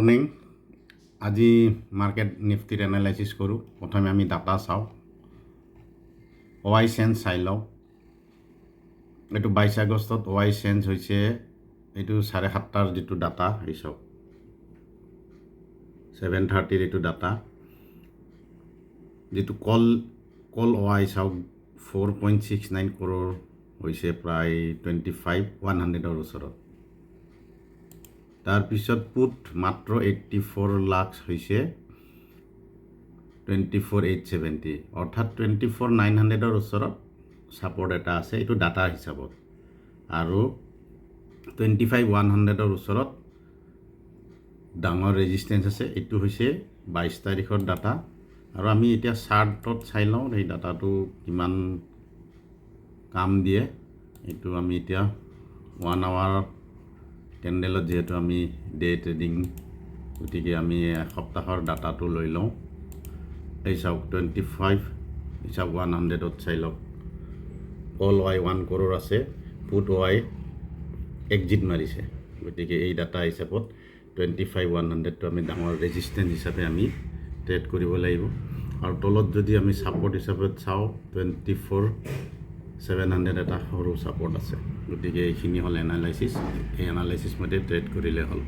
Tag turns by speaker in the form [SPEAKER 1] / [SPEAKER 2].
[SPEAKER 1] Morning আজি market নিফটিৰ analysis কৰোঁ। প্ৰথমে আমি ডাটা চাওঁ, OI চেঞ্জ চাই লওঁ। এইটো 22 আগষ্টত OI চেঞ্জ হৈছে। এইটো 7:30 যিটো ডাটা এই চাওক, 7:30 এইটো ডাটা। যিটো কল OI চাওক 4.69 crore হৈছে, প্ৰায় 25,100ৰ ওচৰত। তাৰপিছত পুট মাত্ৰ 84 লাখ হৈছে, 24,870, অৰ্থাৎ 24,900ৰ ওচৰত ছাপৰ্ট এটা আছে। এইটো ডাটা হিচাপত। আৰু 25,100ৰ ওচৰত ডাঙৰ ৰেজিষ্টেঞ্চ আছে। এইটো হৈছে 22 তাৰিখৰ ডাটা। আৰু আমি এতিয়া চাৰ্টত চাই লওঁ এই ডাটাটো কিমান কাম দিয়ে। এইটো আমি এতিয়া 1 আৱাৰ কেণ্ডেলত, যিহেতু আমি ডে ট্ৰেডিং, গতিকে আমি এসপ্তাহৰ ডাটাটো লৈ লওঁ। এই চাওক 25, এই চাওক 100ত চাই লওক। কল OI 1 crore আছে, পুট OI এক্সিট মাৰিছে। গতিকে এই ডাটা হিচাপত 25,100টো আমি ডাঙৰ ৰেজিষ্টেঞ্চ হিচাপে আমি ট্ৰেড কৰিব লাগিব। আৰু তলত যদি আমি ছাপৰ্ট হিচাপত চাওঁ, 24,700 এটা সৰু ছাপৰ্ট আছে। গতিকে এইখিনি হ'ল এনালাইচিছ। এই এনালাইচিছ মতে ট্ৰেড কৰিলে হ'ল।